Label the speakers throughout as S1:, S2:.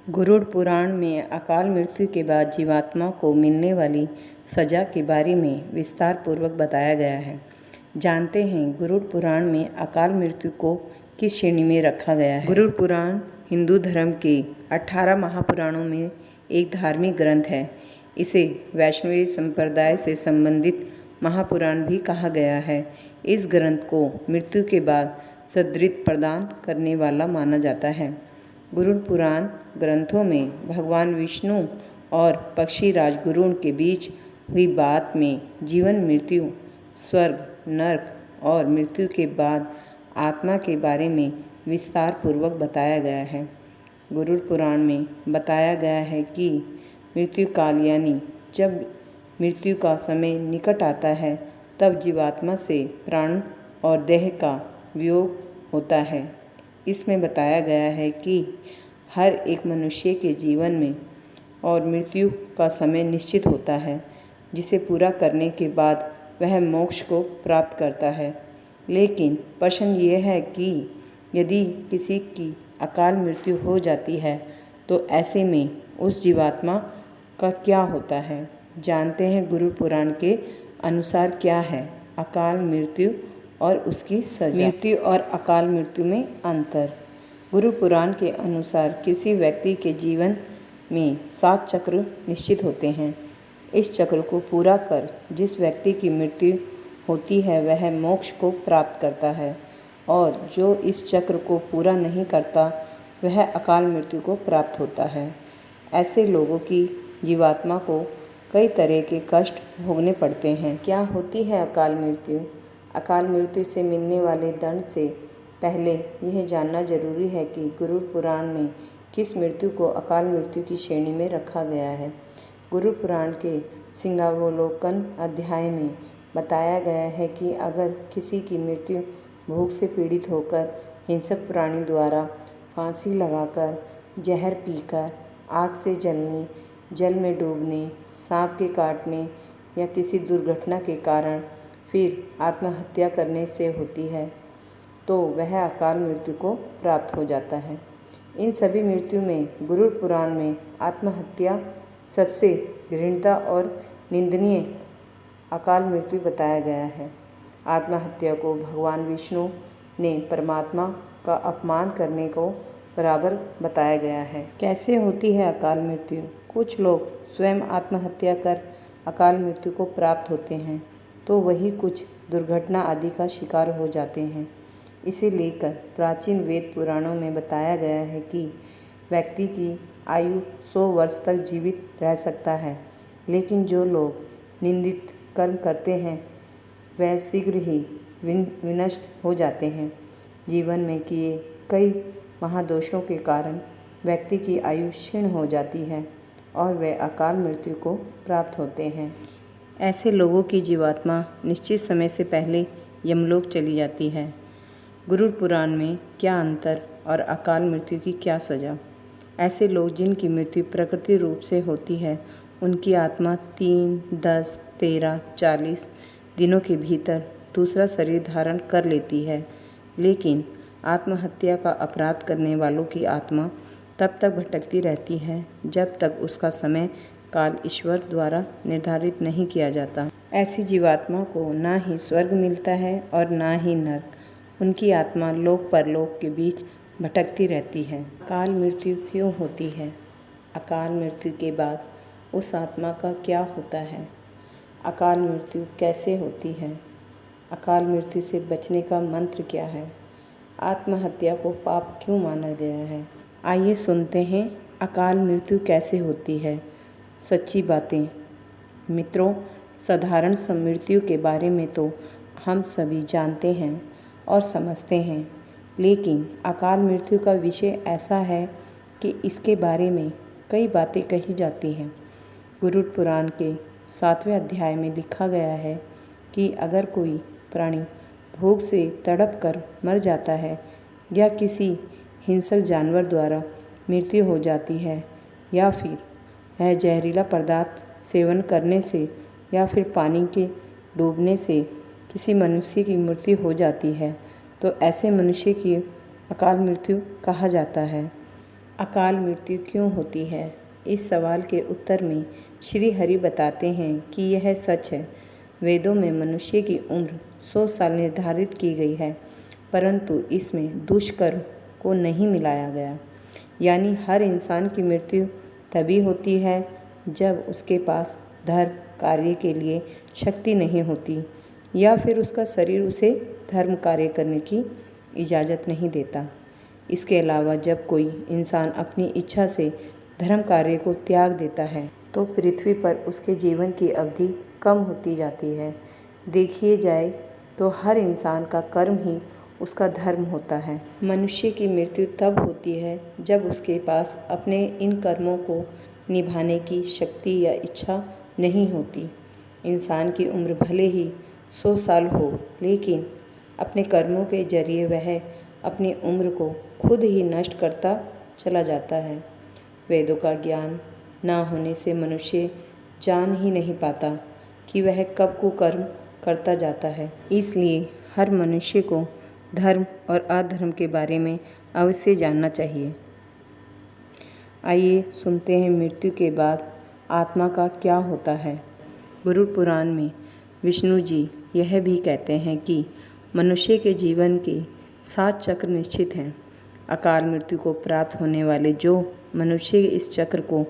S1: गरुड़ पुराण में अकाल मृत्यु के बाद जीवात्मा को मिलने वाली सजा के बारे में विस्तार पूर्वक बताया गया है। जानते हैं गरुड़ पुराण में अकाल मृत्यु को किस श्रेणी में रखा गया है। गरुड़ पुराण हिंदू धर्म के 18 महापुराणों में एक धार्मिक ग्रंथ है। इसे वैष्णवी संप्रदाय से संबंधित महापुराण भी कहा गया है। इस ग्रंथ को मृत्यु के बाद सद्गति प्रदान करने वाला माना जाता है। गरुड़ पुराण ग्रंथों में भगवान विष्णु और पक्षीराज गरुड़ के बीच हुई बात में जीवन मृत्यु, स्वर्ग, नरक और मृत्यु के बाद आत्मा के बारे में विस्तार पूर्वक बताया गया है। गरुड़ पुराण में बताया गया है कि मृत्यु काल यानी जब मृत्यु का समय निकट आता है तब जीवात्मा से प्राण और देह का वियोग होता है। इसमें बताया गया है कि हर एक मनुष्य के जीवन में और मृत्यु का समय निश्चित होता है, जिसे पूरा करने के बाद वह मोक्ष को प्राप्त करता है। लेकिन प्रश्न ये है कि यदि किसी की अकाल मृत्यु हो जाती है तो ऐसे में उस जीवात्मा का क्या होता है। जानते हैं गरुड़ पुराण के अनुसार क्या है अकाल मृत्यु और उसकी सजा। मृत्यु और अकाल मृत्यु में अंतर। गरुड़ पुराण के अनुसार किसी व्यक्ति के जीवन में 7 चक्र निश्चित होते हैं। इस चक्र को पूरा कर जिस व्यक्ति की मृत्यु होती है वह मोक्ष को प्राप्त करता है, और जो इस चक्र को पूरा नहीं करता वह अकाल मृत्यु को प्राप्त होता है। ऐसे लोगों की जीवात्मा को कई तरह के कष्ट भोगने पड़ते हैं। क्या होती है अकाल मृत्यु? अकाल मृत्यु से मिलने वाले दंड से पहले यह जानना जरूरी है कि गरुड़ पुराण में किस मृत्यु को अकाल मृत्यु की श्रेणी में रखा गया है। गरुड़ पुराण के सिंहावलोकन अध्याय में बताया गया है कि अगर किसी की मृत्यु भूख से पीड़ित होकर हिंसक प्राणी द्वारा फांसी लगाकर, जहर पीकर, आग से जलने, जल में डूबने, सांप के काटने या किसी दुर्घटना के कारण फिर आत्महत्या करने से होती है तो वह अकाल मृत्यु को प्राप्त हो जाता है। इन सभी मृत्यु में गरुड़ पुराण में आत्महत्या सबसे घृणित और निंदनीय अकाल मृत्यु बताया गया है। आत्महत्या को भगवान विष्णु ने परमात्मा का अपमान करने को बराबर बताया गया है। कैसे होती है अकाल मृत्यु? कुछ लोग स्वयं आत्महत्या कर अकाल मृत्यु को प्राप्त होते हैं तो वही कुछ दुर्घटना आदि का शिकार हो जाते हैं। इसे लेकर प्राचीन वेद पुराणों में बताया गया है कि व्यक्ति की आयु 100 वर्ष तक जीवित रह सकता है, लेकिन जो लोग निंदित कर्म करते हैं वह शीघ्र ही विनष्ट हो जाते हैं। जीवन में किए कई महादोषों के कारण व्यक्ति की आयु क्षीण हो जाती है और वे अकाल मृत्यु को प्राप्त होते हैं। ऐसे लोगों की जीवात्मा निश्चित समय से पहले यमलोक चली जाती है। गरुड़ पुराण में क्या अंतर और अकाल मृत्यु की क्या सजा? ऐसे लोग जिनकी मृत्यु प्रकृति रूप से होती है उनकी आत्मा 3, 10, 13, 40 दिनों के भीतर दूसरा शरीर धारण कर लेती है, लेकिन आत्महत्या का अपराध करने वालों की आत्मा तब तक भटकती रहती है जब तक उसका समय काल ईश्वर द्वारा निर्धारित नहीं किया जाता। ऐसी जीवात्मा को ना ही स्वर्ग मिलता है और ना ही नरक। उनकी आत्मा लोक परलोक के बीच भटकती रहती है। अकाल मृत्यु क्यों होती है? अकाल मृत्यु के बाद उस आत्मा का क्या होता है? अकाल मृत्यु कैसे होती है? अकाल मृत्यु से बचने का मंत्र क्या है? आत्महत्या को पाप क्यों माना गया है? आइए सुनते हैं अकाल मृत्यु कैसे होती है। सच्ची बातें। मित्रों, साधारण मृत्यु के बारे में तो हम सभी जानते हैं और समझते हैं, लेकिन अकाल मृत्यु का विषय ऐसा है कि इसके बारे में कई बातें कही जाती हैं। गरुड़ पुराण के 7वें अध्याय में लिखा गया है कि अगर कोई प्राणी भूख से तड़प कर मर जाता है या किसी हिंसक जानवर द्वारा मृत्यु हो जाती है या फिर वह जहरीला पदार्थ सेवन करने से या फिर पानी के डूबने से किसी मनुष्य की मृत्यु हो जाती है तो ऐसे मनुष्य की अकाल मृत्यु कहा जाता है। अकाल मृत्यु क्यों होती है? इस सवाल के उत्तर में श्री हरि बताते हैं कि यह सच है। वेदों में मनुष्य की उम्र 100 साल निर्धारित की गई है, परंतु इसमें दुष्कर्म को नहीं मिलाया गया। यानी हर इंसान की मृत्यु तभी होती है जब उसके पास धर्म कार्य के लिए शक्ति नहीं होती, या फिर उसका शरीर उसे धर्म कार्य करने की इजाज़त नहीं देता। इसके अलावा जब कोई इंसान अपनी इच्छा से धर्म कार्य को त्याग देता है तो पृथ्वी पर उसके जीवन की अवधि कम होती जाती है। देखिए जाए तो हर इंसान का कर्म ही उसका धर्म होता है। मनुष्य की मृत्यु तब होती है जब उसके पास अपने इन कर्मों को निभाने की शक्ति या इच्छा नहीं होती। इंसान की उम्र भले ही 100 साल हो, लेकिन अपने कर्मों के जरिए वह अपनी उम्र को खुद ही नष्ट करता चला जाता है। वेदों का ज्ञान ना होने से मनुष्य जान ही नहीं पाता कि वह कब कुकर्म करता जाता है। इसलिए हर मनुष्य को धर्म और अधर्म के बारे में अवश्य जानना चाहिए। आइए सुनते हैं मृत्यु के बाद आत्मा का क्या होता है। गरुड़ पुराण में विष्णु जी यह भी कहते हैं कि मनुष्य के जीवन के 7 चक्र निश्चित हैं। अकाल मृत्यु को प्राप्त होने वाले जो मनुष्य इस चक्र को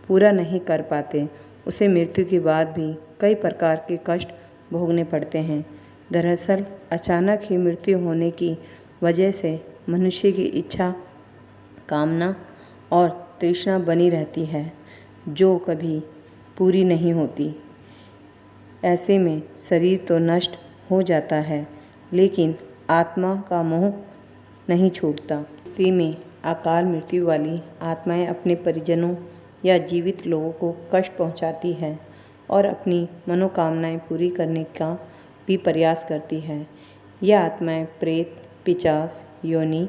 S1: पूरा नहीं कर पाते, उसे मृत्यु के बाद भी कई प्रकार के कष्ट भोगने पड़ते हैं। दरअसल अचानक ही मृत्यु होने की वजह से मनुष्य की इच्छा, कामना और तृष्णा बनी रहती है, जो कभी पूरी नहीं होती। ऐसे में शरीर तो नष्ट हो जाता है, लेकिन आत्मा का मोह नहीं छूटता। स्थिति में अकाल मृत्यु वाली आत्माएं अपने परिजनों या जीवित लोगों को कष्ट पहुंचाती है और अपनी मनोकामनाएं पूरी करने का भी प्रयास करती है। यह आत्माएं प्रेत, पिशाच योनि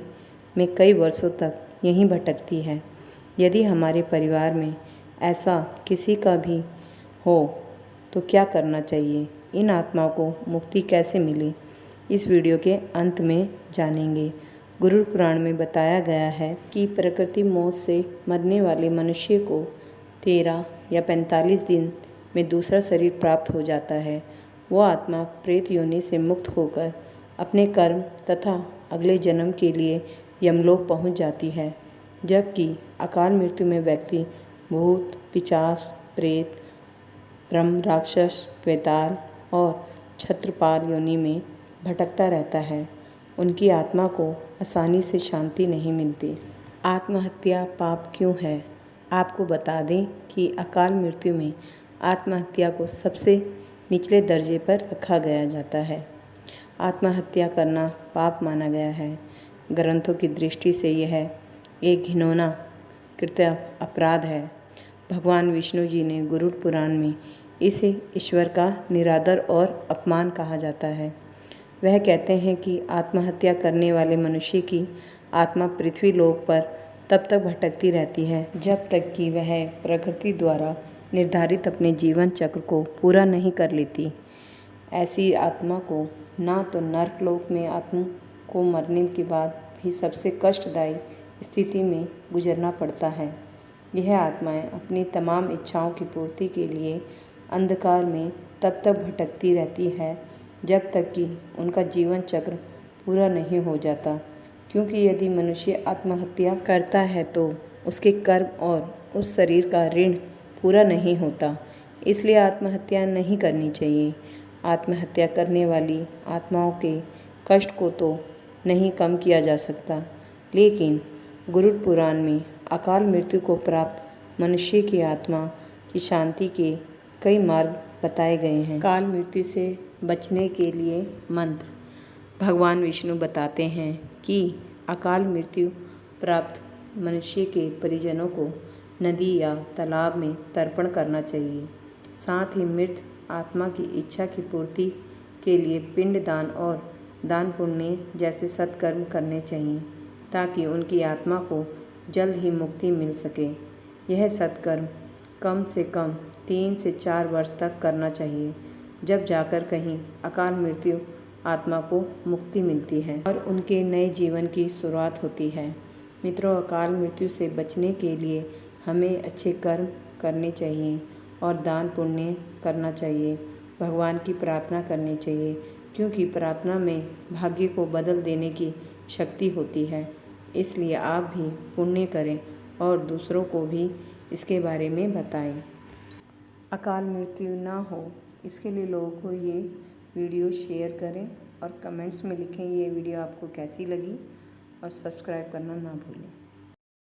S1: में कई वर्षों तक यहीं भटकती है। यदि हमारे परिवार में ऐसा किसी का भी हो तो क्या करना चाहिए? इन आत्माओं को मुक्ति कैसे मिले? इस वीडियो के अंत में जानेंगे। गरुड़ पुराण में बताया गया है कि प्रकृति मौत से मरने वाले मनुष्य को 13 या 45 दिन में दूसरा शरीर प्राप्त हो जाता है। वो आत्मा प्रेत योनि से मुक्त होकर अपने कर्म तथा अगले जन्म के लिए यमलोक पहुंच जाती है, जबकि अकाल मृत्यु में व्यक्ति भूत, पिशाच, प्रेत, ब्रह्म, राक्षस, वेताल और छत्रपाल योनि में भटकता रहता है। उनकी आत्मा को आसानी से शांति नहीं मिलती। आत्महत्या पाप क्यों है? आपको बता दें कि अकाल मृत्यु में आत्महत्या को सबसे निचले दर्जे पर रखा गया जाता है। आत्महत्या करना पाप माना गया है। ग्रंथों की दृष्टि से यह एक घिनौना कृत्य अपराध है। भगवान विष्णु जी ने गरुड़ पुराण में इसे ईश्वर का निरादर और अपमान कहा जाता है। वह कहते हैं कि आत्महत्या करने वाले मनुष्य की आत्मा पृथ्वी लोक पर तब तक भटकती रहती है जब तक कि वह प्रकृति द्वारा निर्धारित अपने जीवन चक्र को पूरा नहीं कर लेती। ऐसी आत्मा को ना तो नरकलोक में आत्मा को मरने के बाद भी सबसे कष्टदायी स्थिति में गुजरना पड़ता है। यह आत्माएं अपनी तमाम इच्छाओं की पूर्ति के लिए अंधकार में तब तक भटकती रहती है जब तक कि उनका जीवन चक्र पूरा नहीं हो जाता, क्योंकि यदि मनुष्य आत्महत्या करता है तो उसके कर्म और उस शरीर का ऋण पूरा नहीं होता। इसलिए आत्महत्या नहीं करनी चाहिए। आत्महत्या करने वाली आत्माओं के कष्ट को तो नहीं कम किया जा सकता, लेकिन गरुड़ पुराण में अकाल मृत्यु को प्राप्त मनुष्य की आत्मा की शांति के कई मार्ग बताए गए हैं। अकाल मृत्यु से बचने के लिए मंत्र। भगवान विष्णु बताते हैं कि अकाल मृत्यु प्राप्त मनुष्य के परिजनों को नदी या तालाब में तर्पण करना चाहिए। साथ ही मृत आत्मा की इच्छा की पूर्ति के लिए पिंड दान और दान पुण्य जैसे सत्कर्म करने चाहिए, ताकि उनकी आत्मा को जल्द ही मुक्ति मिल सके। यह सत्कर्म कम से कम 3 से 4 वर्ष तक करना चाहिए, जब जाकर कहीं अकाल मृत्यु आत्मा को मुक्ति मिलती है और उनके नए जीवन की शुरुआत होती है। मित्रों, अकाल मृत्यु से बचने के लिए हमें अच्छे कर्म करने चाहिए और दान पुण्य करना चाहिए। भगवान की प्रार्थना करनी चाहिए, क्योंकि प्रार्थना में भाग्य को बदल देने की शक्ति होती है। इसलिए आप भी पुण्य करें और दूसरों को भी इसके बारे में बताएं। अकाल मृत्यु ना हो, इसके लिए लोगों को ये वीडियो शेयर करें और कमेंट्स में लिखें ये वीडियो आपको कैसी लगी, और सब्सक्राइब करना ना भूलें।